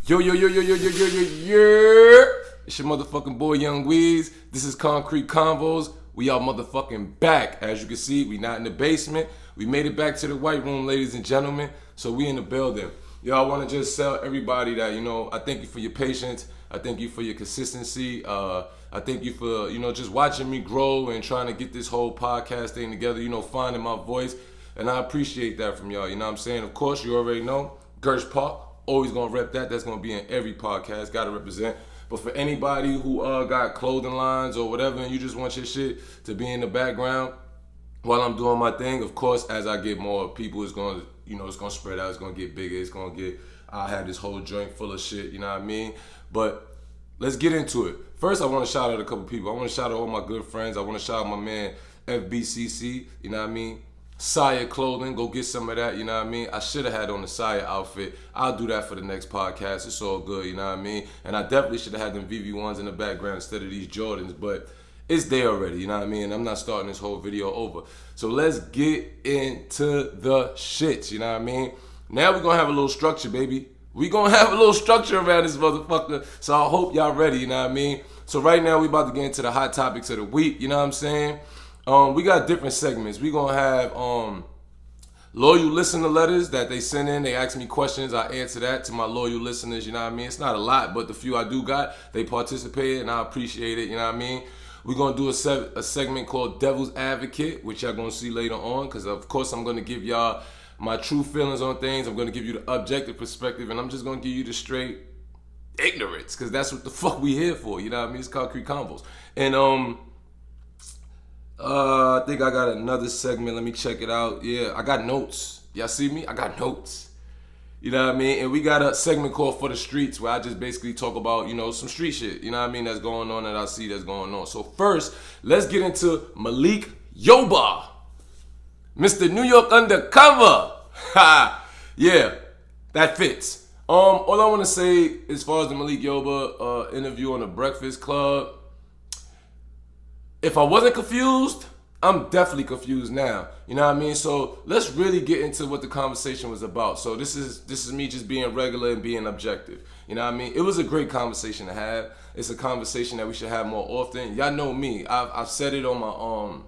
Yo. It's your motherfucking boy, Young Weez. This is ConcreteConvos. We are motherfucking back. As you can see, we not in the basement. We made it back to the white room, ladies and gentlemen. So we in the building. Yo, I want to just tell everybody that, I thank you for your patience. I thank you for your consistency. I thank you for, just watching me grow and trying to get this whole podcast thing together, finding my voice. And I appreciate that from y'all, you know what I'm saying? Of course, you already know, Gersh Park, always going to rep that. That's going to be in every podcast, got to represent. But for anybody who got clothing lines or whatever and you just want your shit to be in the background while I'm doing my thing, of course, as I get more people, it's going to, it's going to spread out, it's going to get bigger, it's going to get, I have this whole joint full of shit, you know what I mean? But let's get into it. First, I want to shout out a couple people. I want to shout out all my good friends. I want to shout out my man, FBCC, you know what I mean? Saya clothing, go get some of that, you know what I mean? I should have had on the Saya outfit. I'll do that for the next podcast. It's all good, you know what I mean? And I definitely should have had them VV1s in the background instead of these Jordans, but it's there already, you know what I mean? I'm not starting this whole video over. So let's get into the shit, you know what I mean? Now we're going to have a little structure, baby. We're going to have a little structure around this motherfucker. So I hope y'all ready, you know what I mean? So right now we about to get into the hot topics of the week, you know what I'm saying? We got different segments. We're going to have loyal listener letters that they send in. They ask me questions. I answer that to my loyal listeners, you know what I mean? It's not a lot, but the few I do got, they participated, and I appreciate it, you know what I mean? We're going to do a segment called Devil's Advocate, which y'all going to see later on, because of course I'm going to give y'all my true feelings on things. I'm going to give you the objective perspective, and I'm just going to give you the straight ignorance, because that's what the fuck we here for, you know what I mean? It's Concrete Convos. And I think I got another segment. Let me check it out. Yeah, I got notes. Y'all see me? I got notes. You know what I mean? And we got a segment called For the Streets where I just basically talk about, some street shit, you know what I mean, that's going on that I see that's going on. So first, let's get into Malik Yoba. Mr. New York Undercover. Ha! Yeah, that fits. All I want to say as far as the Malik Yoba interview on the Breakfast Club, if I wasn't confused, I'm definitely confused now. You know what I mean? So let's really get into what the conversation was about. So this is me just being regular and being objective. You know what I mean? It was a great conversation to have. It's a conversation that we should have more often. Y'all know me. I've said it on my on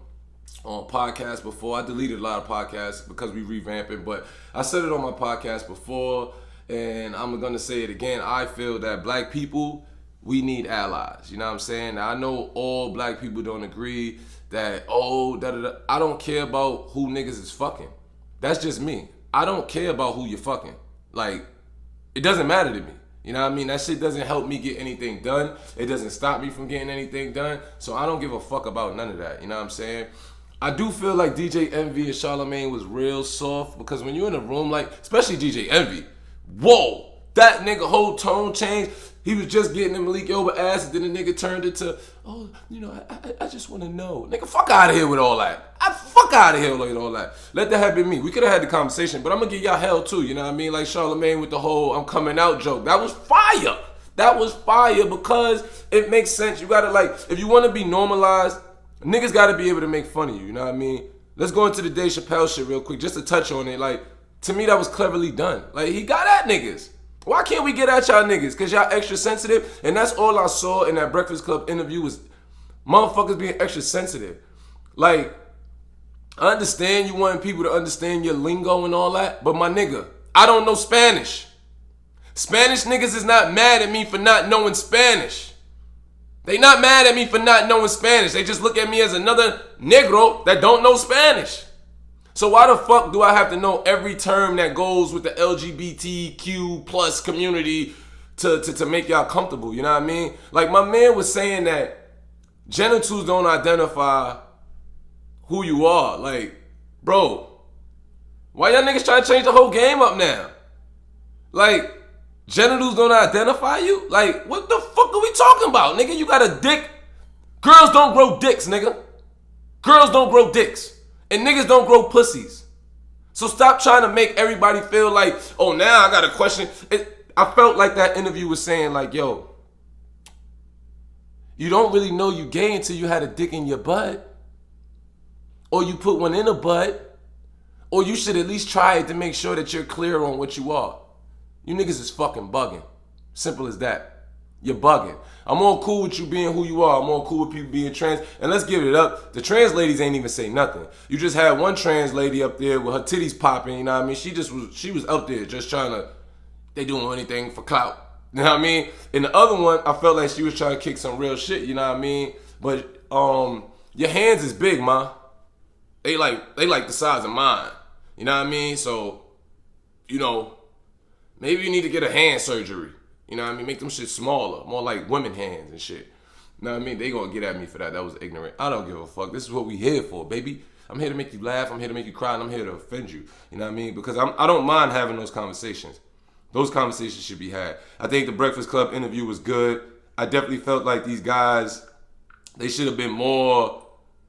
podcasts before. I deleted a lot of podcasts because we revamping, but I said it on my podcast before, and I'm gonna say it again. I feel that black people, we need allies. You know what I'm saying? Now, I know all black people don't agree that, I don't care about who niggas is fucking. That's just me. I don't care about who you're fucking. Like, it doesn't matter to me. You know what I mean? That shit doesn't help me get anything done. It doesn't stop me from getting anything done. So I don't give a fuck about none of that. You know what I'm saying? I do feel like DJ Envy and Charlamagne was real soft, because when you're in a room like, especially DJ Envy, whoa, that nigga whole tone changed. He was just getting in Malik Yoba ass, and then the nigga turned it to, I just want to know. Nigga, fuck out of here with all that. Fuck out of here with all that. Let that have been me. We could have had the conversation, but I'm going to give y'all hell too, you know what I mean? Like Charlamagne with the whole I'm coming out joke. That was fire. That was fire because it makes sense. You got to, if you want to be normalized, niggas got to be able to make fun of you, you know what I mean? Let's go into the Dave Chappelle shit real quick, just to touch on it. To me, that was cleverly done. He got at niggas. Why can't we get at y'all niggas? Because y'all extra sensitive. And that's all I saw in that Breakfast Club interview was motherfuckers being extra sensitive. I understand you wanting people to understand your lingo and all that, but my nigga, I don't know Spanish. Spanish niggas is not mad at me for not knowing Spanish. They not mad at me for not knowing Spanish. They just look at me as another negro that don't know Spanish. So why the fuck do I have to know every term that goes with the LGBTQ plus community to make y'all comfortable? You know what I mean? My man was saying that genitals don't identify who you are. Bro, why y'all niggas trying to change the whole game up now? Genitals don't identify you? What the fuck are we talking about, nigga? You got a dick? Girls don't grow dicks, nigga. Girls don't grow dicks. And niggas don't grow pussies. So stop trying to make everybody feel like, oh, now I got a question. I felt like that interview was saying yo, you don't really know you gay until you had a dick in your butt. Or you put one in a butt. Or you should at least try it to make sure that you're clear on what you are. You niggas is fucking bugging. Simple as that. You're bugging. I'm all cool with you being who you are. I'm all cool with people being trans. And let's give it up. The trans ladies ain't even say nothing. You just had one trans lady up there with her titties popping, you know what I mean? She was up there just trying to, they doing anything for clout. You know what I mean? And the other one, I felt like she was trying to kick some real shit, you know what I mean? But your hands is big, ma. They like the size of mine. You know what I mean? So, you know, maybe you need to get a hand surgery. You know what I mean? Make them shit smaller, more like women hands and shit. You know what I mean? They gonna get at me for that. That was ignorant. I don't give a fuck. This is what we here for, baby. I'm here to make you laugh. I'm here to make you cry, and I'm here to offend you. You know what I mean? Because I don't mind having those conversations. Those conversations should be had. I think the Breakfast Club interview was good. I definitely felt like these guys, they should have been more,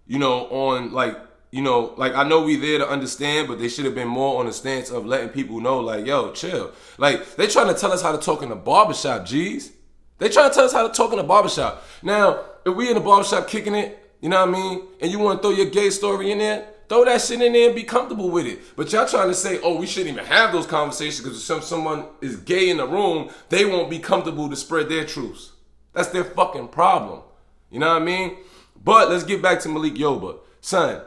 you know, on like, you know, like I know we there to understand, but they should have been more on the stance of letting people know, like, yo, chill. Like, they trying to tell us how to talk in the barbershop, G's. They trying to tell us how to talk in the barbershop. Now, if we in the barbershop kicking it, you know what I mean, and you want to throw your gay story in there, throw that shit in there and be comfortable with it. But y'all trying to say, oh, we shouldn't even have those conversations because if someone is gay in the room, they won't be comfortable to spread their truths. That's their fucking problem. You know what I mean? But let's get back to Malik Yoba. Son,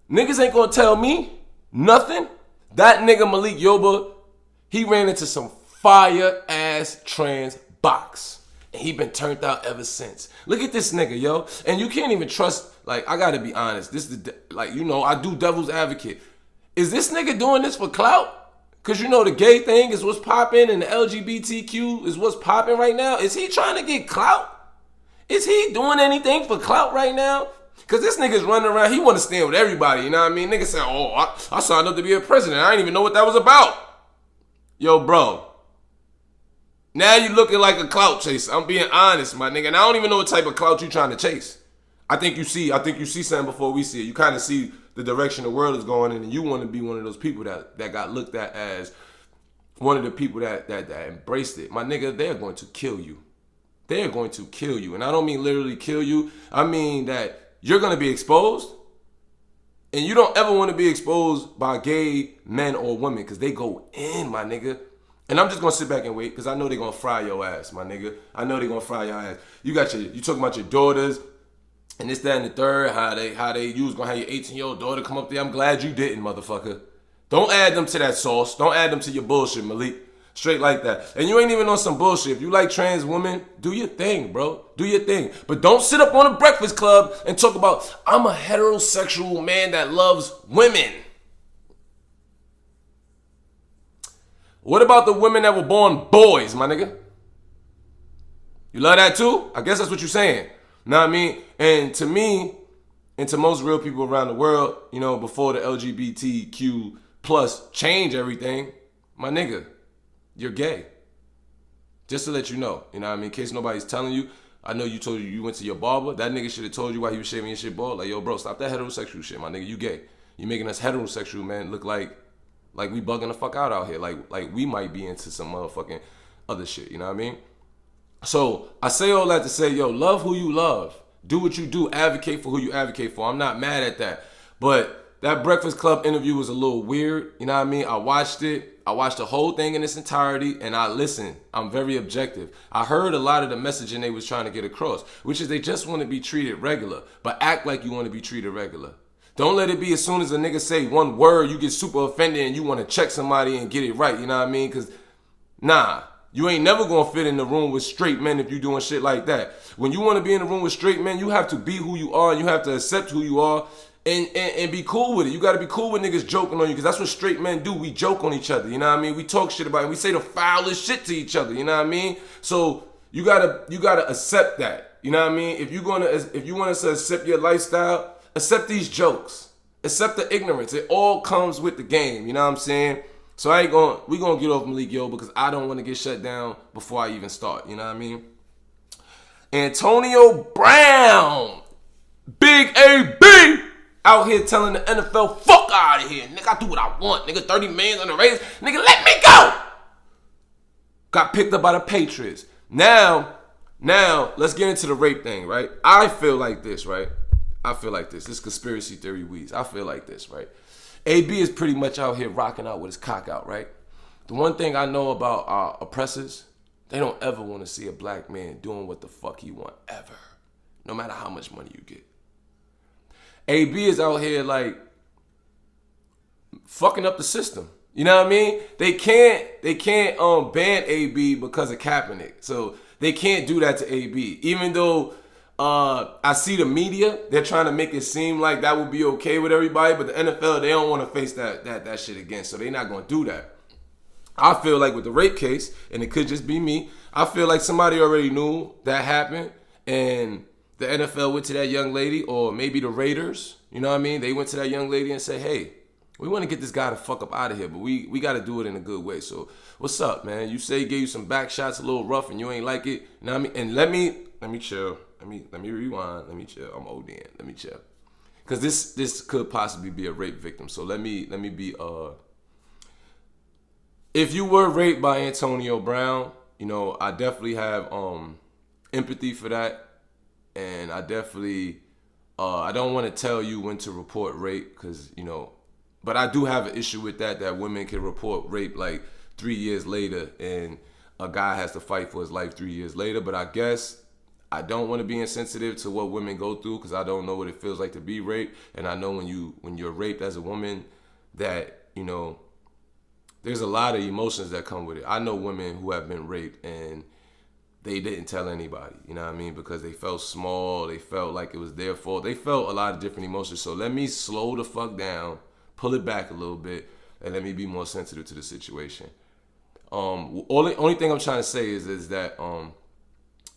niggas ain't gonna tell me nothing. That nigga Malik Yoba, he ran into some fire ass trans box. And he been turned out ever since. Look at this nigga, yo. And you can't even trust, like, I gotta be honest. This is, like, you know, I do devil's advocate. Is this nigga doing this for clout? Because, you know, the gay thing is what's popping and the LGBTQ is what's popping right now. Is he trying to get clout? Is he doing anything for clout right now? Because this nigga's running around. He want to stand with everybody, you know what I mean? Nigga say, oh, I signed up to be a president. I didn't even know what that was about. Yo, bro. Now you looking like a clout chaser. I'm being honest, my nigga. And I don't even know what type of clout you trying to chase. I think you see something before we see it. You kind of see the direction the world is going in, and you want to be one of those people that got looked at as one of the people that embraced it. My nigga, they're going to kill you. They're going to kill you. And I don't mean literally kill you. I mean that you're going to be exposed. And you don't ever want to be exposed by gay men or women because they go in, my nigga. And I'm just going to sit back and wait because I know they're going to fry your ass, my nigga. I know they're going to fry your ass. You talking about your daughters and this, that, and the third, how you was going to have your 18-year-old daughter come up there. I'm glad you didn't, motherfucker. Don't add them to that sauce. Don't add them to your bullshit, Malik. Straight like that. And you ain't even on some bullshit. If you like trans women, do your thing, bro. Do your thing. But don't sit up on a Breakfast Club and talk about, I'm a heterosexual man that loves women. What about the women that were born boys, my nigga? You love that too? I guess that's what you're saying. Know what I mean? And to me, and to most real people around the world, you know, before the LGBTQ plus change everything, my nigga, you're gay. Just to let you know. You know what I mean? In case nobody's telling you. I know you went to your barber. That nigga should have told you why he was shaving your shit bald. Like, yo, bro, stop that heterosexual shit, my nigga. You gay. You making us heterosexual, man, look like we bugging the fuck out here. Like we might be into some motherfucking other shit. You know what I mean? So I say all that to say, yo, love who you love. Do what you do. Advocate for who you advocate for. I'm not mad at that. But that Breakfast Club interview was a little weird. You know what I mean? I watched it. I watched the whole thing in its entirety, and I listened. I'm very objective. I heard a lot of the messaging they was trying to get across, which is they just want to be treated regular, but act like you want to be treated regular. Don't let it be as soon as a nigga say one word, you get super offended and you want to check somebody and get it right, you know what I mean? Because, nah, you ain't never going to fit in the room with straight men if you doing shit like that. When you want to be in the room with straight men, you have to be who you are and you have to accept who you are. And be cool with it. You got to be cool with niggas joking on you because that's what straight men do. We joke on each other, you know what I mean? We talk shit about it. We say the foulest shit to each other, you know what I mean? So you gotta accept that, you know what I mean? If you want us to accept your lifestyle, accept these jokes. Accept the ignorance. It all comes with the game, you know what I'm saying? So we gonna get off Malik Yoba because I don't want to get shut down before I even start, you know what I mean? Antonio Brown, Big AB, out here telling the NFL, fuck out of here. Nigga, I do what I want. Nigga, 30 million on the Raiders. Nigga, let me go. Got picked up by the Patriots. Now, let's get into the rape thing, right? I feel like this, right? This conspiracy theory weeds. I feel like this, right? AB is pretty much out here rocking out with his cock out, right? The one thing I know about our oppressors, They don't ever want to see a black man doing what the fuck he want, ever. No matter how much money you get. AB is out here like fucking up the system. You know what I mean? They can't ban AB because of Kaepernick. So they can't do that to AB. Even though I see the media, they're trying to make it seem like that would be okay with everybody, but the NFL, they don't want to face that shit again. So they're not going to do that. I feel like with the rape case, and it could just be me, I feel like somebody already knew that happened, and the NFL went to that young lady, or maybe the Raiders, you know what I mean? They went to that young lady and said, hey, we want to get this guy the fuck up out of here, but we got to do it in a good way. So what's up, man? You say he gave you some back shots a little rough and you ain't like it. You know what I mean? And let me chill. Let me rewind. Let me chill. I'm ODing. Let me chill. Because this could possibly be a rape victim. So let me be if you were raped by Antonio Brown, you know, I definitely have empathy for that. And I definitely I don't want to tell you when to report rape, because, you know, but I do have an issue with that women can report rape like 3 years later and a guy has to fight for his life 3 years later. But I guess I don't want to be insensitive to what women go through, because I don't know what it feels like to be raped. And I know when you're raped as a woman that, you know, there's a lot of emotions that come with it. I know women who have been raped and they didn't tell anybody, you know what I mean? Because they felt small, they felt like it was their fault. They felt a lot of different emotions. So let me slow the fuck down, pull it back a little bit, and let me be more sensitive to the situation. Only thing I'm trying to say is that,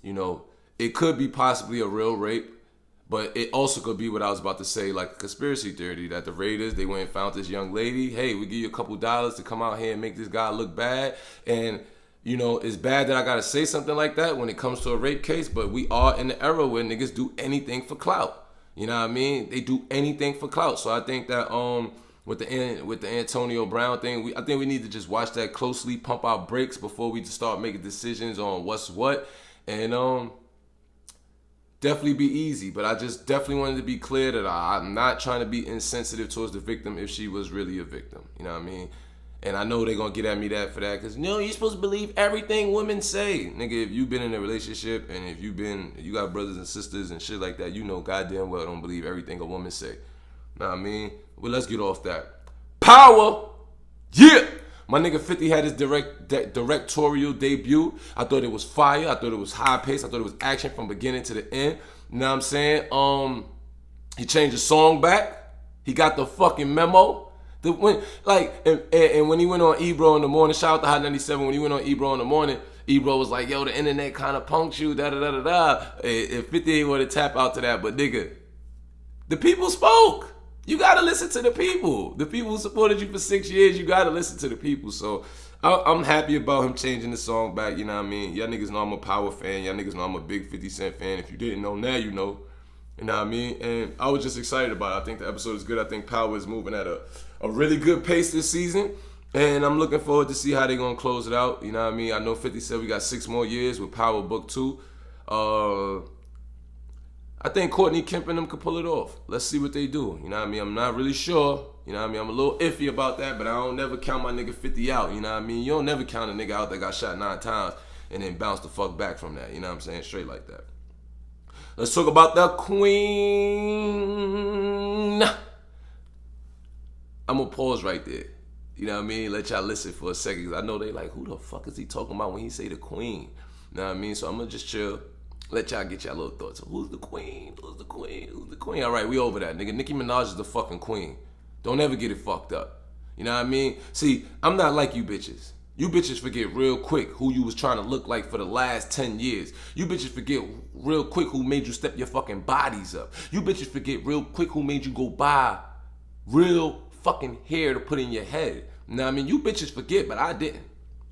you know, it could be possibly a real rape, but it also could be what I was about to say, like a conspiracy theory, that the Raiders, they went and found this young lady. Hey, we give you a couple dollars to come out here and make this guy look bad. And, you know, it's bad that I got to say something like that when it comes to a rape case, but we are in the era where niggas do anything for clout. You know what I mean? They do anything for clout. So I think that with the Antonio Brown thing, I think we need to just watch that closely, pump our brakes before we start making decisions on what's what. And definitely be easy, but I just definitely wanted to be clear that I'm not trying to be insensitive towards the victim if she was really a victim. You know what I mean? And I know they're going to get at me for that, because, no, you're supposed to believe everything women say. Nigga, if you've been in a relationship and if you got brothers and sisters and shit like that, you know goddamn well don't believe everything a woman say. Know what I mean? Well, let's get off that. Power! Yeah! My nigga 50 had his directorial debut. I thought it was fire. I thought it was high paced. I thought it was action from beginning to the end. You know what I'm saying? He changed the song back. He got the fucking memo. And when he went on Ebro in the morning, shout out to Hot 97, when he went on Ebro in the morning, Ebro was like, yo, the internet kind of punked you, da-da-da-da-da. If 50 ain't want to tap out to that, but nigga, the people spoke. You got to listen to the people. The people who supported you for 6 years, you got to listen to the people. So I'm happy about him changing the song back, you know what I mean? Y'all niggas know I'm a Power fan. Y'all niggas know I'm a big 50 Cent fan. If you didn't know, now you know. You know what I mean? And I was just excited about it. I think the episode is good. I think Power is moving at a really good pace this season. And I'm looking forward to see how they're going to close it out. You know what I mean? I know 50 said we got 6 more years with Power Book 2. I think Courtney Kemp and them could pull it off. Let's see what they do. You know what I mean? I'm not really sure. You know what I mean? I'm a little iffy about that, but I don't never count my nigga 50 out. You know what I mean? You don't never count a nigga out that got shot 9 times and then bounce the fuck back from that. You know what I'm saying? Straight like that. Let's talk about the Queen. I'm going to pause right there. You know what I mean? Let y'all listen for a second, because I know they like, who the fuck is he talking about when he say the Queen? You know what I mean? So I'm going to just chill. Let y'all get y'all little thoughts. So who's the Queen? Who's the Queen? Who's the Queen? All right, we over that, nigga. Nicki Minaj is the fucking Queen. Don't ever get it fucked up. You know what I mean? See, I'm not like you bitches. You bitches forget real quick who you was trying to look like for the last 10 years. You bitches forget real quick who made you step your fucking bodies up. You bitches forget real quick who made you go buy real fucking hair to put in your head. You know what I mean? You bitches forget, but I didn't.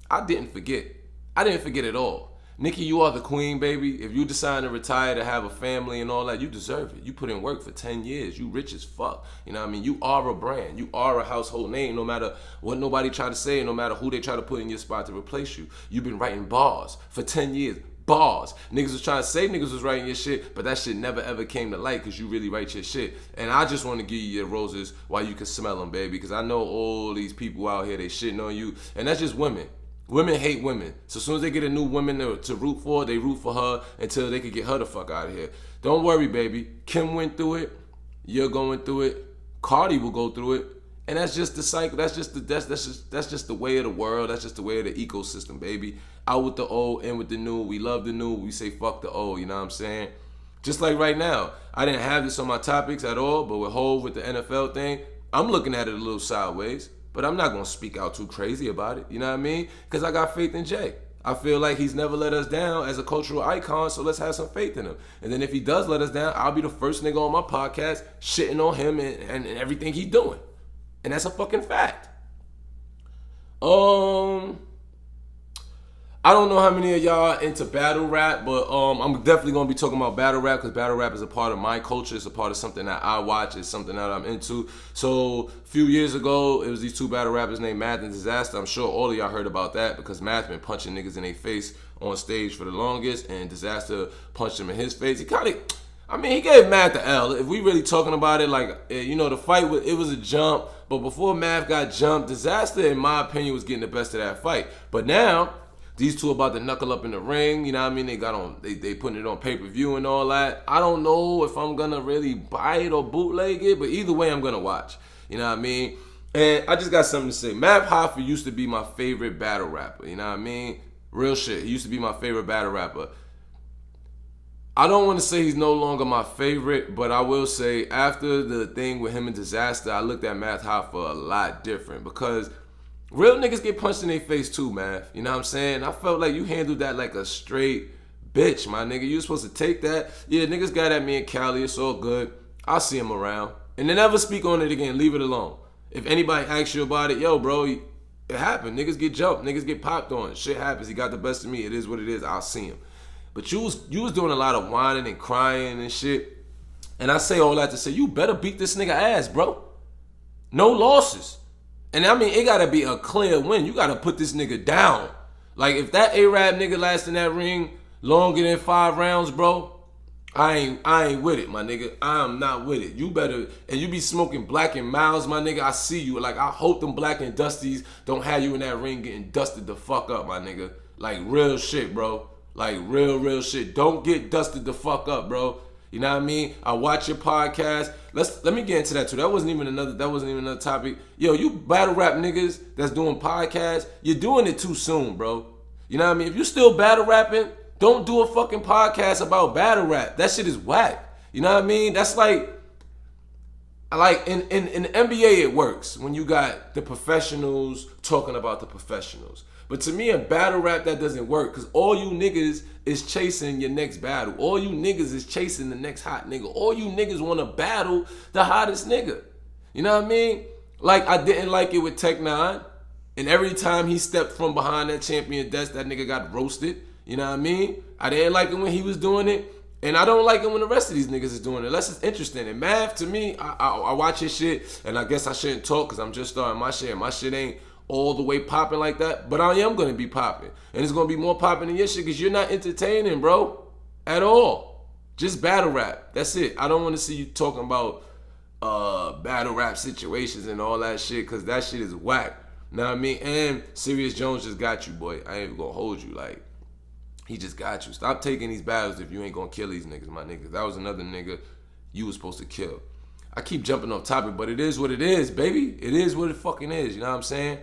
I didn't forget. I didn't forget at all. Nikki, you are the queen, baby. If you decide to retire to have a family and all that, you deserve it. You put in work for 10 years. You rich as fuck. You know what I mean? You are a brand. You are a household name, no matter what nobody try to say, no matter who they try to put in your spot to replace you. You've been writing bars for 10 years. Bars. Niggas was trying to say niggas was writing your shit, but that shit never ever came to light because you really write your shit. And I just want to give you your roses while you can smell them, baby, because I know all these people out here, they shitting on you. And that's just women. Women hate women. So as soon as they get a new woman to root for, they root for her until they can get her the fuck out of here. Don't worry, baby. Kim went through it. You're going through it. Cardi will go through it. And that's just the cycle. That's just the way of the world. That's just the way of the ecosystem, baby. Out with the old, in with the new. We love the new. We say fuck the old. You know what I'm saying? Just like right now, I didn't have this on my topics at all, but with Hov with the NFL thing, I'm looking at it a little sideways. But I'm not gonna speak out too crazy about it. You know what I mean? Because I got faith in Jay. I feel like he's never let us down as a cultural icon, so let's have some faith in him. And then if he does let us down, I'll be the first nigga on my podcast shitting on him and everything he's doing. And that's a fucking fact. I don't know how many of y'all into battle rap, but I'm definitely going to be talking about battle rap because battle rap is a part of my culture. It's a part of something that I watch. It's something that I'm into. So a few years ago, it was these two battle rappers named Math and Disaster. I'm sure all of y'all heard about that because Math been punching niggas in their face on stage for the longest, and Disaster punched him in his face. He gave Math the L. If we really talking about it, like, the fight, it was a jump. But before Math got jumped, Disaster, in my opinion, was getting the best of that fight. But now, these two about to knuckle up in the ring, you know what I mean? They putting it on pay-per-view and all that. I don't know if I'm gonna really buy it or bootleg it, but either way I'm gonna watch. You know what I mean? And I just got something to say. Matt Hoffa used to be my favorite battle rapper, you know what I mean? Real shit. He used to be my favorite battle rapper. I don't want to say he's no longer my favorite, but I will say after the thing with him and Disaster, I looked at Matt Hoffa a lot different because real niggas get punched in their face too, man. You know what I'm saying? I felt like you handled that like a straight bitch, my nigga. You supposed to take that. Yeah, niggas got at me in Cali. It's all good. I'll see him around. And then never speak on it again. Leave it alone. If anybody asks you about it, yo, bro, it happened. Niggas get jumped. Niggas get popped on. Shit happens. He got the best of me. It is what it is. I'll see him. But you was doing a lot of whining and crying and shit. And I say all that to say, you better beat this nigga ass, bro. No losses. And I mean, it gotta be a clear win. You gotta put this nigga down. Like, if that Arab nigga lasts in that ring longer than 5 rounds, bro, I ain't with it, my nigga. I am not with it. You better, and you be smoking Black and Miles, my nigga. I see you. Like, I hope them Black and Dusties don't have you in that ring getting dusted the fuck up, my nigga. Like, real shit, bro. Like, real shit. Don't get dusted the fuck up, bro. You know what I mean? I watch your podcast. Let me get into that too. That wasn't even another topic. Yo, you battle rap niggas that's doing podcasts, you're doing it too soon, bro. You know what I mean? If you still battle rapping, don't do a fucking podcast about battle rap. That shit is whack. You know what I mean? That's like in the NBA it works when you got the professionals talking about the professionals. But to me, in battle rap, that doesn't work because all you niggas is chasing your next battle. All you niggas is chasing the next hot nigga. All you niggas want to battle the hottest nigga. You know what I mean? Like, I didn't like it with Tech 9. And every time he stepped from behind that champion desk, that nigga got roasted. You know what I mean? I didn't like it when he was doing it. And I don't like it when the rest of these niggas is doing it. Unless it's interesting. And Mav, to me, I watch his shit. And I guess I shouldn't talk because I'm just starting my shit. And my shit ain't all the way popping like that, but I am going to be popping. And it's going to be more popping than your shit because you're not entertaining, bro, at all. Just battle rap. That's it. I don't want to see you talking about battle rap situations and all that shit because that shit is whack. Know what I mean? And Serious Jones just got you, boy. I ain't even going to hold you. Like, he just got you. Stop taking these battles if you ain't going to kill these niggas, my niggas. That was another nigga you was supposed to kill. I keep jumping off topic, but it is what it is, baby. It is what it fucking is. You know what I'm saying?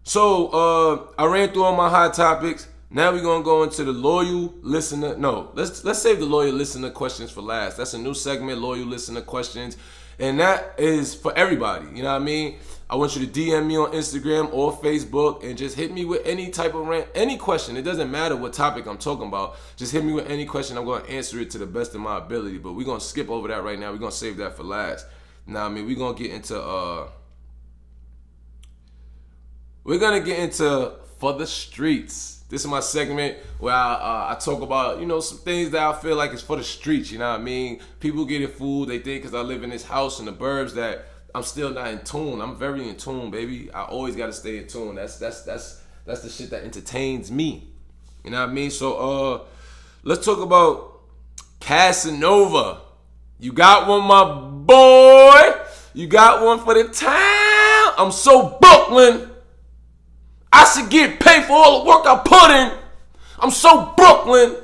So, I ran through all my hot topics. Now we're going to go into the loyal listener. No, let's save the loyal listener questions for last. That's a new segment, loyal listener questions. And that is for everybody. You know what I mean? I want you to DM me on Instagram or Facebook and just hit me with any type of rant, any question. It doesn't matter what topic I'm talking about. Just hit me with any question. I'm going to answer it to the best of my ability. But we're going to skip over that right now. We're going to save that for last. Now, I mean, we're going to get into... We're going to get into For the Streets. This is my segment where I talk about, some things that I feel like is for the streets, you know what I mean? People getting fooled. They think because I live in this house in the burbs that I'm still not in tune. I'm very in tune, baby. I always got to stay in tune. That's the shit that entertains me. You know what I mean? So let's talk about Casanova. You got one, my boy. You got one for the town. I'm so Brooklyn. I should get paid for all the work I put in. I'm so Brooklyn.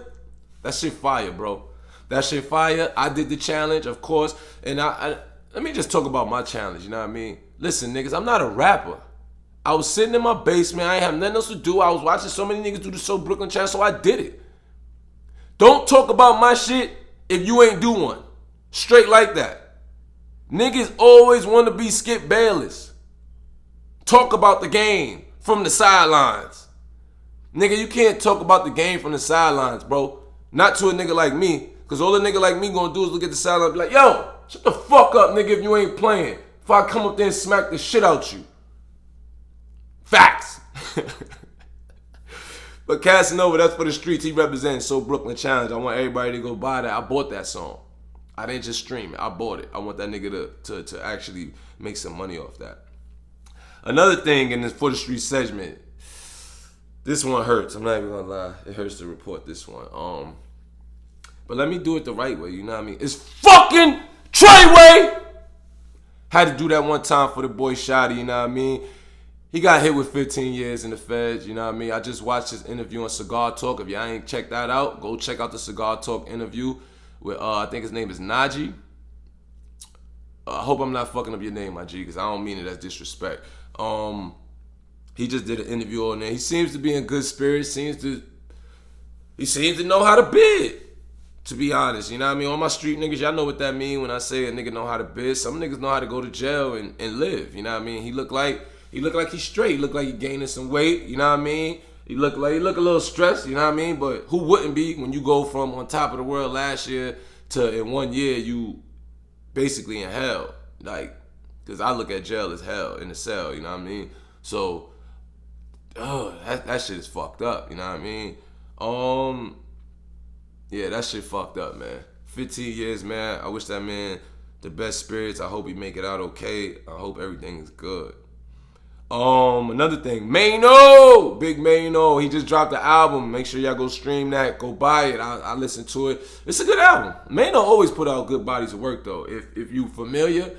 That shit fire, bro. That shit fire. I did the challenge, of course. And I let me just talk about my challenge, you know what I mean? Listen, niggas, I'm not a rapper. I was sitting in my basement. I ain't have nothing else to do. I was watching so many niggas do the So Brooklyn challenge, so I did it. Don't talk about my shit if you ain't do one. Straight like that. Niggas always want to be Skip Bayless. Talk about the game from the sidelines. Nigga, you can't talk about the game from the sidelines, bro. Not to a nigga like me. Because all a nigga like me gonna do is look at the sideline and be like, yo, shut the fuck up, nigga, if you ain't playing. If I come up there and smack the shit out you. Facts. But Casanova, that's for the streets. He represents So Brooklyn Challenge. I want everybody to go buy that. I bought that song. I didn't just stream it. I bought it. I want that nigga to actually make some money off that. Another thing in this For the Street segment, this one hurts. I'm not even gonna lie. It hurts to report this one. But let me do it the right way, you know what I mean? It's fucking Treyway! Had to do that one time for the boy Shotty, you know what I mean? He got hit with 15 years in the feds, you know what I mean? I just watched his interview on Cigar Talk. If y'all ain't checked that out, go check out the Cigar Talk interview with, I think his name is Najee. I hope I'm not fucking up your name, my G, because I don't mean it as disrespect. He just did an interview on there. He seems to be in good spirits. He seems to know how to bid, to be honest. You know what I mean? All my street niggas, y'all know what that mean when I say a nigga know how to bid. Some niggas know how to go to jail and live. You know what I mean? He look like he's straight. He look like he gaining some weight. You know what I mean? He look a little stressed. You know what I mean? But who wouldn't be when you go from on top of the world last year to in 1 year you basically in hell? Like, because I look at jail as hell in the cell. You know what I mean? So, that shit is fucked up. You know what I mean? Yeah, that shit fucked up, man. 15 years, man. I wish that man the best spirits. I hope he make it out okay. I hope everything is good. Another thing, Mano, Big Mano, he just dropped the album. Make sure y'all go stream that, go buy it. I listened to it. It's a good album. Mano always put out good bodies of work though. If you familiar,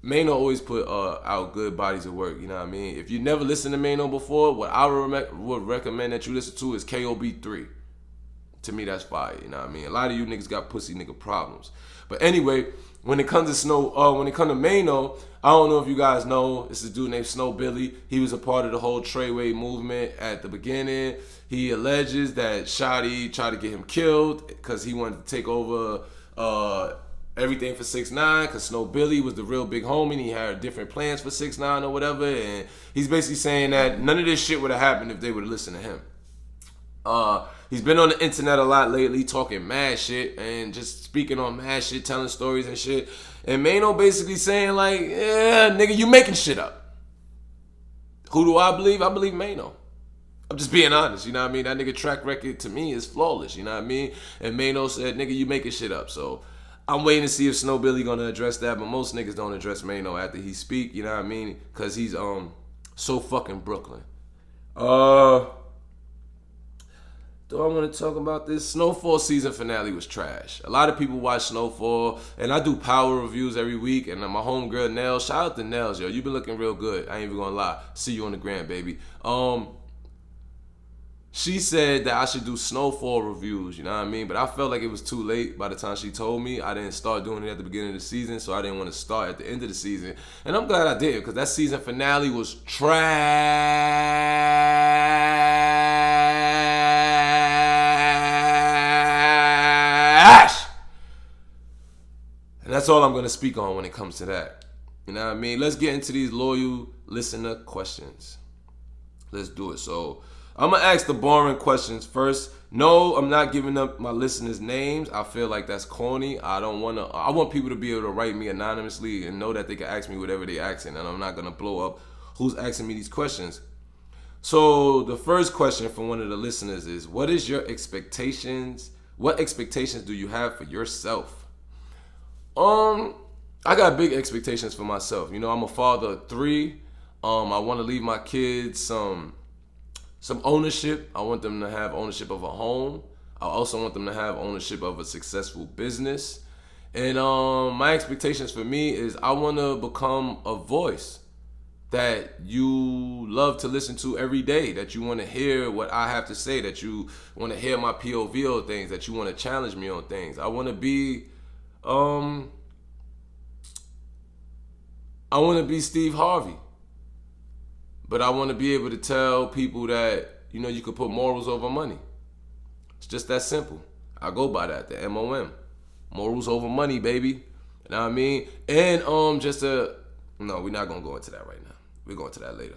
Mano always put out good bodies of work. You know what I mean? If you never listened to Mano before, what I would recommend that you listen to is KOB3. To me, that's fire. You know what I mean? A lot of you niggas got pussy nigga problems. But anyway, when it comes to Mano, I don't know if you guys know, it's a dude named Snow Billy. He was a part of the whole Treyway movement at the beginning. He alleges that Shotty tried to get him killed because he wanted to take over everything for 6ix9ine because Snow Billy was the real big homie and he had different plans for 6ix9ine or whatever. And he's basically saying that none of this shit would have happened if they would have listened to him. He's been on the internet a lot lately, talking mad shit and just speaking on mad shit, telling stories and shit. And Mano basically saying like, yeah, nigga, you making shit up. Who do I believe? I believe Mano. I'm just being honest, you know what I mean? That nigga track record to me is flawless, you know what I mean? And Mano said, nigga, you making shit up. So I'm waiting to see if Snow Billy gonna address that, but most niggas don't address Mano after he speak, you know what I mean? Cause he's so fucking Brooklyn. Do I want to talk about this? Snowfall season finale was trash. A lot of people watch Snowfall, and I do power reviews every week, and my homegirl Nels, shout out to Nels, yo. You been looking real good. I ain't even gonna lie. See you on the gram, baby. She said that I should do Snowfall reviews, you know what I mean? But I felt like it was too late by the time she told me. I didn't start doing it at the beginning of the season, so I didn't want to start at the end of the season. And I'm glad I did, because that season finale was trash. And that's all I'm going to speak on when it comes to that. You know what I mean? Let's get into these loyal listener questions. Let's do it. So I'm going to ask the boring questions first. No, I'm not giving up my listeners' names. I feel like that's corny. I want people to be able to write me anonymously and know that they can ask me whatever they're asking, and I'm not going to blow up who's asking me these questions. So the first question from one of the listeners is, what is your expectations? What expectations do you have for yourself? I got big expectations for myself. You know, I'm a father of 3. I want to leave my kids some ownership. I want them to have ownership of a home. I also want them to have ownership of a successful business. And my expectations for me is I want to become a voice. that you love to listen to every day, that you want to hear what I have to say, that you want to hear my POV on things, that you want to challenge me on things. I want to be Steve Harvey. But I want to be able to tell people that, you could put morals over money. It's just that simple. I go by that, the MOM. Morals over money, baby. You know what I mean? And no, we're not going to go into that right now. We're going to that later.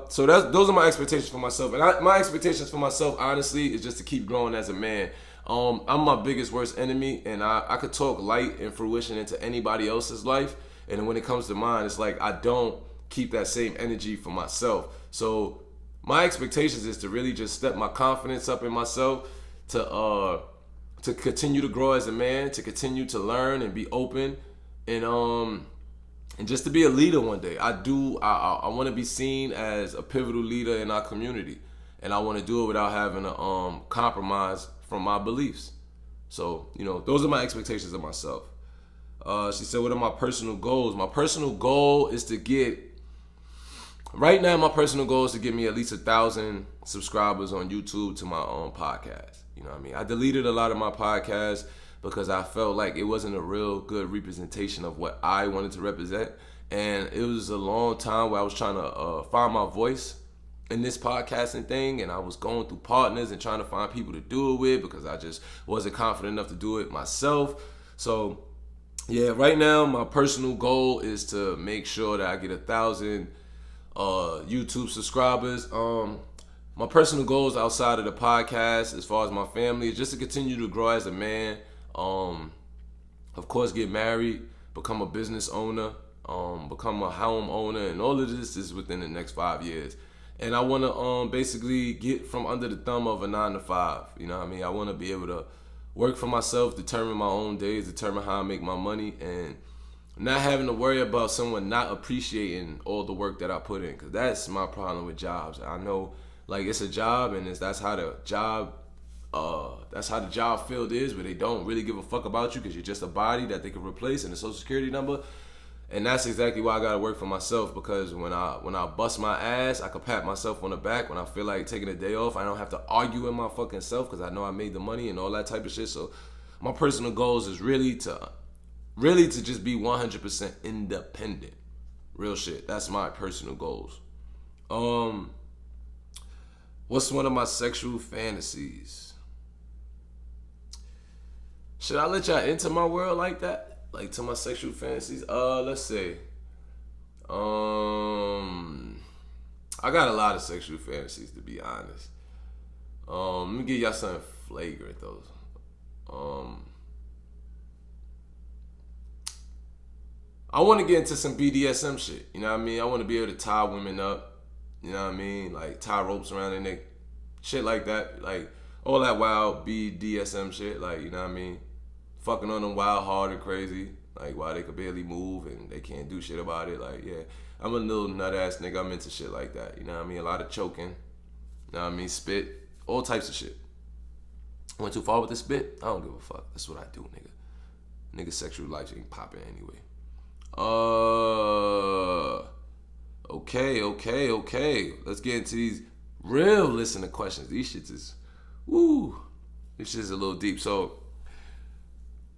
So those are my expectations for myself. And my expectations for myself, honestly, is just to keep growing as a man. I'm my biggest worst enemy, and I could talk light and fruition into anybody else's life. And when it comes to mine, it's like I don't keep that same energy for myself. So my expectations is to really just step my confidence up in myself, to continue to grow as a man, to continue to learn and be open, and just to be a leader one day. I want to be seen as a pivotal leader in our community, and I want to do it without having to compromise from my beliefs. So, those are my expectations of myself. She said, what are my personal goals? My personal goal is to get, right now my personal goal is to get me at least 1,000 subscribers on YouTube to my own podcast. You know what I mean? I deleted a lot of my podcasts because I felt like it wasn't a real good representation of what I wanted to represent. And it was a long time where I was trying to find my voice in this podcasting thing, and I was going through partners and trying to find people to do it with because I just wasn't confident enough to do it myself. So yeah, right now my personal goal is to make sure that I get 1,000 YouTube subscribers. My personal goals outside of the podcast, as far as my family, is just to continue to grow as a man. Of course, get married, become a business owner, become a home owner, and all of this is within the next 5 years. And I want to basically get from under the thumb of a 9 to 5. You know what I mean? I want to be able to work for myself, determine my own days, determine how I make my money, and not having to worry about someone not appreciating all the work that I put in. Because that's my problem with jobs. I know, like, it's a job, and that's how the job field is, where they don't really give a fuck about you because you're just a body that they can replace and a social security number. And that's exactly why I gotta work for myself, because when I bust my ass, I can pat myself on the back. When I feel like taking a day off, I don't have to argue with my fucking self because I know I made the money and all that type of shit. So my personal goals is really to just be 100% independent. Real shit. That's my personal goals. What's one of my sexual fantasies? Should I let y'all into my world like that? Like, to my sexual fantasies? Let's see. I got a lot of sexual fantasies, to be honest. Let me give y'all something flagrant, though. I want to get into some BDSM shit. You know what I mean? I want to be able to tie women up. You know what I mean? Like, tie ropes around their neck. Shit like that. Like, all that wild BDSM shit. Like, you know what I mean? Fucking on them wild, hard, and crazy. Like, while they could barely move and they can't do shit about it. Like, yeah. I'm a little nut-ass nigga. I'm into shit like that. You know what I mean? A lot of choking. You know what I mean? Spit. All types of shit. Went too far with the spit? I don't give a fuck. That's what I do, nigga. Nigga sexual life ain't popping anyway. Okay. Let's get into these real listener questions. These shits is, woo. This shit's a little deep. So,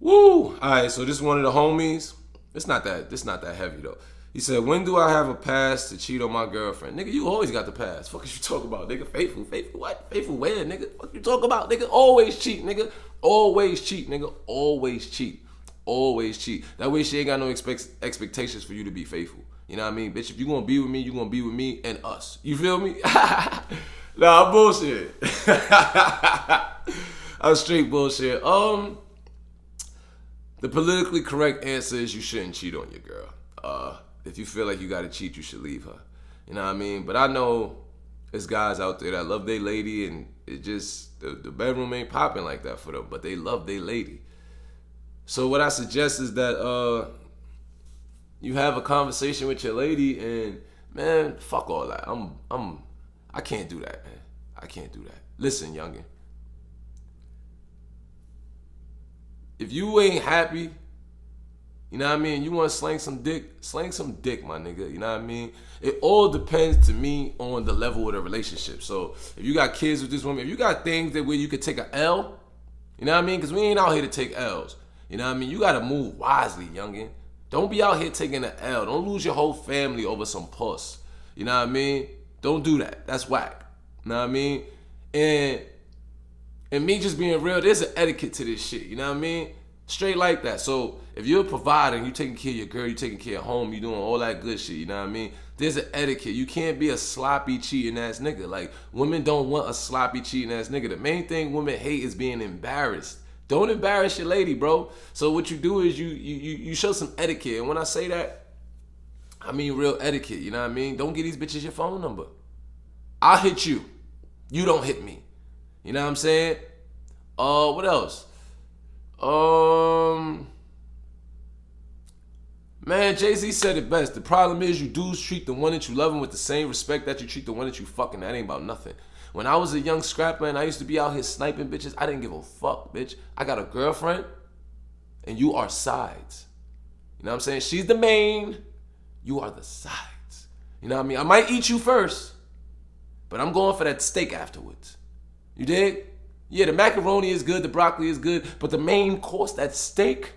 woo. Alright, so this is one of the homies. It's not that heavy though. He said, when do I have a pass to cheat on my girlfriend? Nigga, you always got the pass. Fuck is you talk about, nigga? Faithful what? Faithful where, nigga? Fuck you talk about, nigga? Always cheat, nigga. Always cheat, nigga. Always cheat. Always cheat. That way she ain't got no expectations for you to be faithful. You know what I mean? Bitch, if you gonna be with me, you gonna be with me and us. You feel me? Nah, I'm bullshit. I'm straight bullshit. The politically correct answer is you shouldn't cheat on your girl. If you feel like you gotta cheat, you should leave her. You know what I mean? But I know there's guys out there that love their lady, and it just, the bedroom ain't popping like that for them, but they love their lady. So what I suggest is that you have a conversation with your lady, and man, fuck all that. I can't do that, man. I can't do that. Listen, youngin. If you ain't happy You know what I mean? You want to slang some dick, my nigga. You know what I mean? It all depends to me on the level of the relationship. So if you got kids with this woman, if you got things that where you could take a L, you know what I mean? Because we ain't out here to take L's. You know what I mean? You got to move wisely, youngin'. Don't be out here taking an L. Don't lose your whole family over some puss. You know what I mean? Don't do that. That's whack. You know what I mean? And me just being real, there's an etiquette to this shit. You know what I mean? Straight like that. So if you're a provider and you taking care of your girl, you taking care of home, you doing all that good shit, you know what I mean? There's an etiquette. You can't be a sloppy, cheating ass nigga. Like, women don't want a sloppy, cheating ass nigga. The main thing women hate is being embarrassed. Don't embarrass your lady, bro. So what you do is you show some etiquette. And when I say that, I mean real etiquette, you know what I mean? Don't give these bitches your phone number. I'll hit you. You don't hit me. You know what I'm saying? What else? Man, Jay-Z said it best. The problem is you dudes treat the one that you loving with the same respect that you treat the one that you fucking. That ain't about nothing. When I was a young scrapper and I used to be out here sniping bitches, I didn't give a fuck, bitch. I got a girlfriend and you are sides. You know what I'm saying? She's the main, you are the sides. You know what I mean? I might eat you first, but I'm going for that steak afterwards. You dig? Yeah, the macaroni is good, the broccoli is good, but the main course, that steak,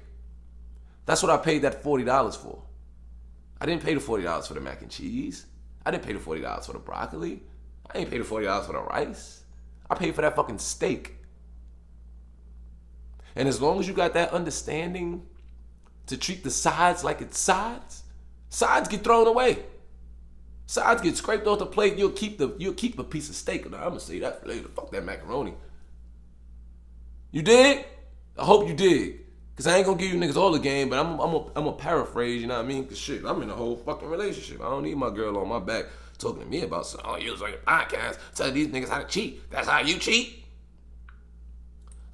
that's what I paid that $40 for. I didn't pay the $40 for the mac and cheese. I didn't pay the $40 for the broccoli. I ain't paid the $40 for the rice. I paid for that fucking steak. And as long as you got that understanding to treat the sides like it's sides, sides get thrown away. Sides get scraped off the plate. You'll keep a piece of steak. Now, I'm gonna say that for later. Fuck that macaroni. You dig? I hope you dig. Cause I ain't gonna give you niggas all the game, but I'm a paraphrase, you know what I mean? Cause shit, I'm in a whole fucking relationship. I don't need my girl on my back talking to me about something. Oh, you was on your podcast telling these niggas how to cheat. That's how you cheat?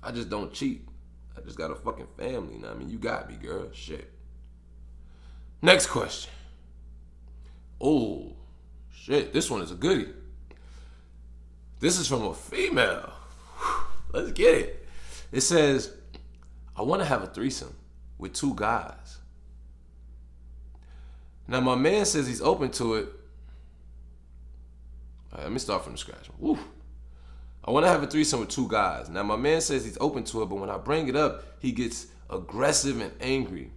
I just don't cheat. I just got a fucking family, you know what I mean? You got me, girl. Shit. Next question. Oh, shit. This one is a goodie. This is from a female. Let's get it. It says, I want to have a threesome with 2 guys. Now, my man says he's open to it. All right, let me start from scratch. Woo. I want to have a threesome with 2 guys. Now, my man says he's open to it, but when I bring it up, he gets aggressive and angry.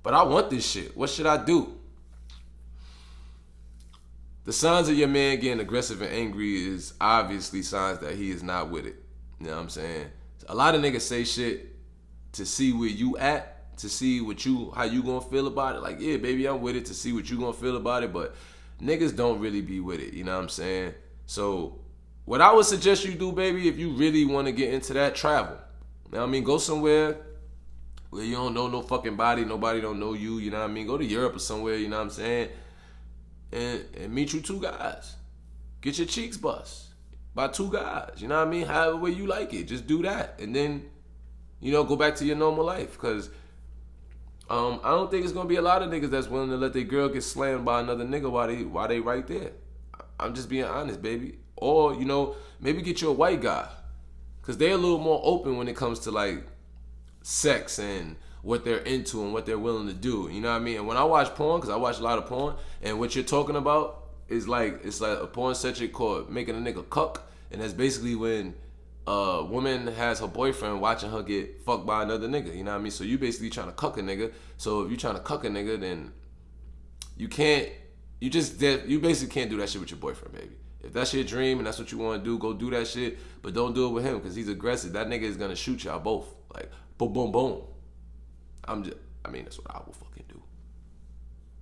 But I want this shit. What should I do? The signs of your man getting aggressive and angry is obviously signs that he is not with it. You know what I'm saying? A lot of niggas say shit to see where you at, to see how you gonna feel about it. Like, yeah, baby, I'm with it, to see what you gonna feel about it. But niggas don't really be with it. You know what I'm saying? So what I would suggest you do, baby, if you really want to get into that, travel. You know what I mean? Go somewhere where you don't know no fucking body, nobody don't know you. You know what I mean? Go to Europe or somewhere. You know what I'm saying? And meet you 2 guys. Get your cheeks bust by 2 guys. You know what I mean? However way you like it. Just do that. And then, go back to your normal life. Because I don't think it's going to be a lot of niggas that's willing to let their girl get slammed by another nigga while they right there. I'm just being honest, baby. Or, maybe get you a white guy. Because they're a little more open when it comes to, like, sex and what they're into and what they're willing to do. You know what I mean? And when I watch porn, because I watch a lot of porn, and what you're talking about is like, it's like a porn section called making a nigga cuck. And that's basically when a woman has her boyfriend watching her get fucked by another nigga. You know what I mean? So you basically trying to cuck a nigga. So if you trying to cuck a nigga, then you basically can't do that shit with your boyfriend, baby. If that's your dream and that's what you want to do, go do that shit. But don't do it with him because he's aggressive. That nigga is going to shoot y'all both. Like, boom, boom, boom. That's what I will fucking do.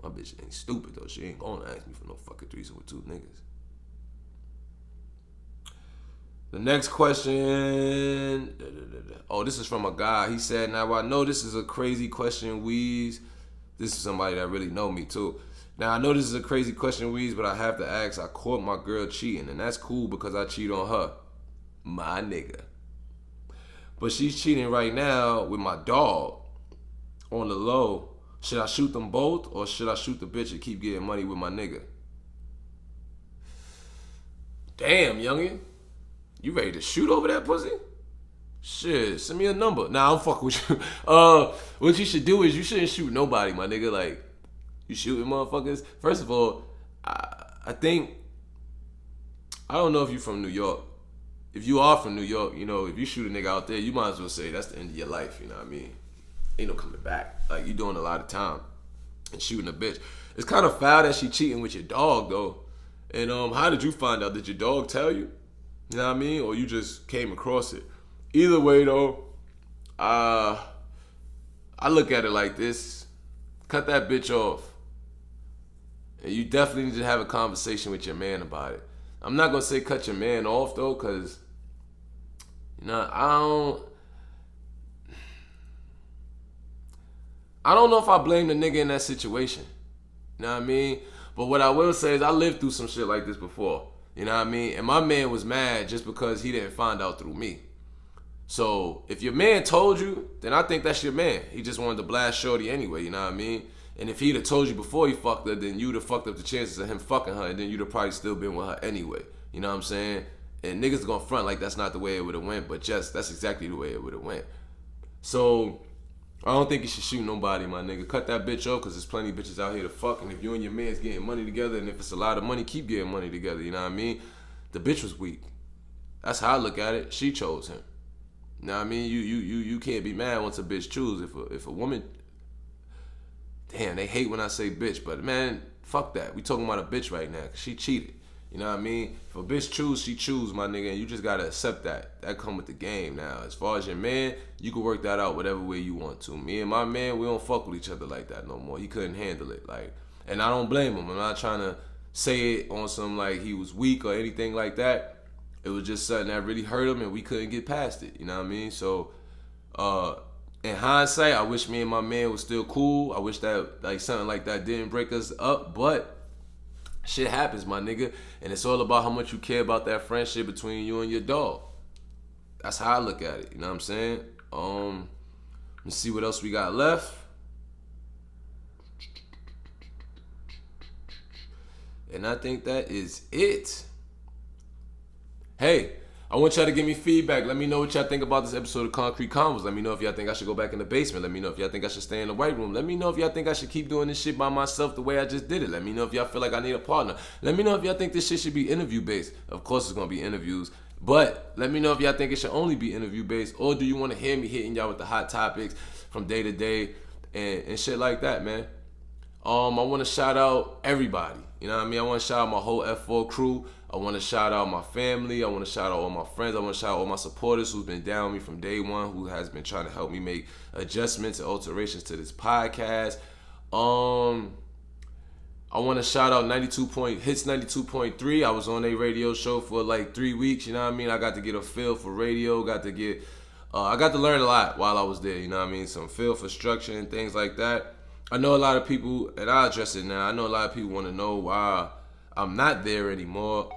My bitch ain't stupid, though. She ain't going to ask me for no fucking threesome with 2 niggas. The next question. Oh, this is from a guy. He said, now I know this is a crazy question, Weez. This is somebody that really know me, too. Now, I know this is a crazy question, Weez, but I have to ask. I caught my girl cheating, and that's cool because I cheat on her. My nigga. But she's cheating right now with my dog on the low. Should I shoot them both, or should I shoot the bitch and keep getting money with my nigga? Damn, youngin'. You ready to shoot over that pussy? Shit, send me a number. Nah, I'm fucking with you. What you should do is you shouldn't shoot nobody, my nigga. Like, you shooting motherfuckers. First of all, I think, I don't know if you from New York. If you are from New York, you know, if you shoot a nigga out there, you might as well say that's the end of your life, you know what I mean? Ain't no coming back. Like, you doing a lot of time and shooting a bitch. It's kind of foul that she cheating with your dog, though. And how did you find out? Did your dog tell you? You know what I mean? Or you just came across it? Either way, though, I look at it like this. Cut that bitch off. And you definitely need to have a conversation with your man about it. I'm not going to say cut your man off, though, because, you know, I don't know if I blame the nigga in that situation. You know what I mean? But what I will say is I lived through some shit like this before. You know what I mean? And my man was mad just because he didn't find out through me. So if your man told you, then I think that's your man. He just wanted to blast shorty anyway, you know what I mean? And if he'd have told you before he fucked her, then you'd have fucked up the chances of him fucking her, and then you'd have probably still been with her anyway. You know what I'm saying? And niggas gonna front like that's not the way it would have went, but just that's exactly the way it would have went. So I don't think you should shoot nobody, my nigga. Cut that bitch off, because there's plenty of bitches out here to fuck. And if you and your man's getting money together, and if it's a lot of money, keep getting money together, you know what I mean? The bitch was weak. That's how I look at it. She chose him. You know what I mean? You can't be mad once a bitch choose. If a woman, damn, they hate when I say bitch, but man, fuck that. We talking about a bitch right now, because she cheated. You know what I mean? If a bitch choose, she choose, my nigga, and you just gotta accept that. That come with the game now. As far as your man, you can work that out whatever way you want to. Me and my man, we don't fuck with each other like that no more. He couldn't handle it. Like, and I don't blame him. I'm not trying to say it on some like he was weak or anything like that. It was just something that really hurt him, and we couldn't get past it. You know what I mean? So, in hindsight, I wish me and my man was still cool. I wish that like something like that didn't break us up, but shit happens, my nigga. And it's all about how much you care about that friendship between you and your dog. That's how I look at it. You know what I'm saying? Let's see what else we got left. And I think that is it. Hey, I want y'all to give me feedback. Let me know what y'all think about this episode of Concrete Convos. Let me know if y'all think I should go back in the basement. Let me know if y'all think I should stay in the white room. Let me know if y'all think I should keep doing this shit by myself the way I just did it. Let me know if y'all feel like I need a partner. Let me know if y'all think this shit should be interview based. Of course it's going to be interviews. But let me know if y'all think it should only be interview based. Or do you want to hear me hitting y'all with the hot topics from day to day and shit like that, man. I want to shout out everybody. You know what I mean? I want to shout out my whole F4 crew. I want to shout out my family. I want to shout out all my friends. I want to shout out all my supporters who's been down with me from day one, who has been trying to help me make adjustments and alterations to this podcast. I want to shout out Hits 92.3. I was on a radio show for like 3 weeks. You know what I mean? I got to get a feel for radio. I got to learn a lot while I was there. You know what I mean? Some feel for structure and things like that. I know a lot of people, and I'll address it now. I know a lot of people want to know why I'm not there anymore.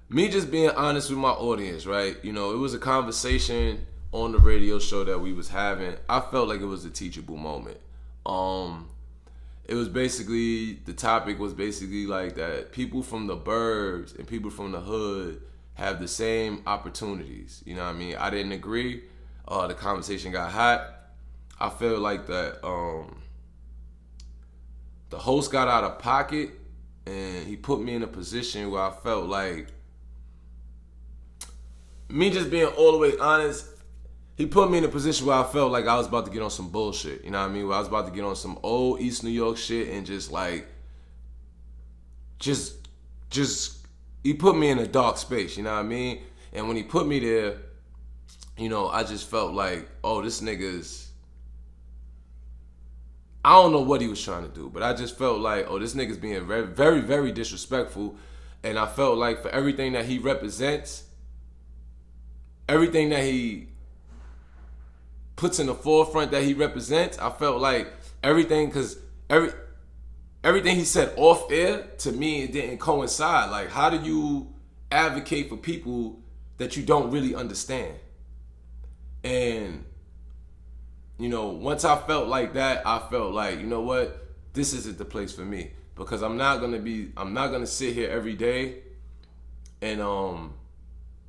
Me just being honest with my audience, right? You know, it was a conversation on the radio show that we was having. I felt like it was a teachable moment. It was basically, the topic was basically like that people from the burbs and people from the hood have the same opportunities. You know what I mean? I didn't agree. The conversation got hot. I feel like that the host got out of pocket, and he put me in a position where I felt like, me just being all the way honest, he put me in a position where I felt like I was about to get on some bullshit. You know what I mean? Where I was about to get on some old East New York shit and just like, he put me in a dark space. You know what I mean? And when he put me there, you know, I just felt like, oh, this nigga's, I don't know what he was trying to do, but I just felt like, oh, this nigga's being very, very, very disrespectful. And I felt like for everything that he represents, everything that he puts in the forefront that he represents, I felt like everything, because everything he said off air, to me, it didn't coincide. Like, how do you advocate for people that you don't really understand? And you know, once I felt like that, I felt like, you know what, this isn't the place for me, because I'm not gonna sit here every day and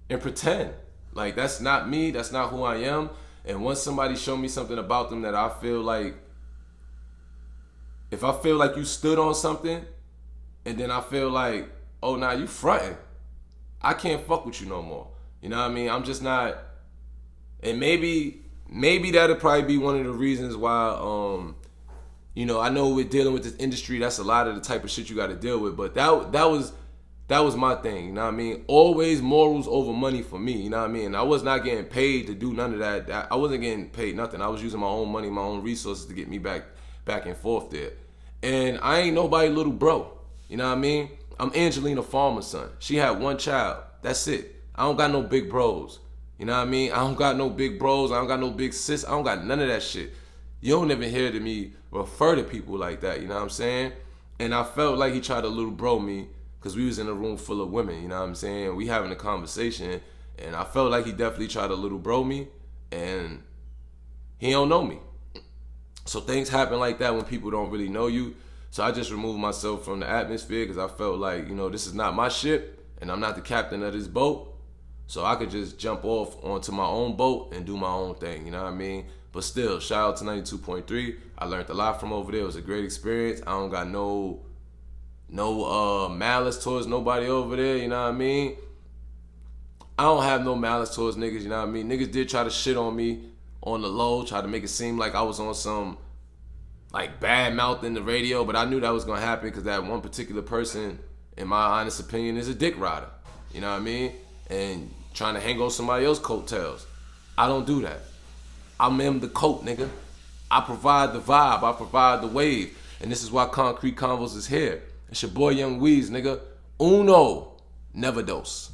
and pretend. Like, that's not me, that's not who I am. And once somebody show me something about them that I feel like, if I feel like you stood on something, and then I feel like, oh, nah, you fronting, I can't fuck with you no more. You know what I mean? I'm just not, and maybe that'll probably be one of the reasons why, you know, I know we're dealing with this industry, that's a lot of the type of shit you gotta deal with, but that was my thing, you know what I mean? Always morals over money for me, you know what I mean? I was not getting paid to do none of that. I wasn't getting paid nothing. I was using my own money, my own resources to get me back and forth there. And I ain't nobody little bro, you know what I mean? I'm Angelina Farmer's son. She had one child. That's it. I don't got no big bros. You know what I mean? I don't got no big bros. I don't got no big sis. I don't got none of that shit. You don't even hear me refer to people like that. You know what I'm saying? And I felt like he tried to little bro me because we was in a room full of women. You know what I'm saying? We having a conversation. And I felt like he definitely tried to little bro me. And he don't know me. So things happen like that when people don't really know you. So I just removed myself from the atmosphere because I felt like, you know, this is not my ship and I'm not the captain of this boat. So I could just jump off onto my own boat and do my own thing, you know what I mean? But still, shout out to 92.3. I learned a lot from over there. It was a great experience. I don't got no malice towards nobody over there, you know what I mean? I don't have no malice towards niggas, you know what I mean? Niggas did try to shit on me on the low, try to make it seem like I was on some like bad mouth in the radio, but I knew that was gonna happen because that one particular person, in my honest opinion, is a dick rider. You know what I mean? And trying to hang on somebody else's coattails. I don't do that. I'm in the coat, nigga. I provide the vibe. I provide the wave. And this is why ConcreteConvos is here. It's your boy Young Weez, nigga. Uno, never dose.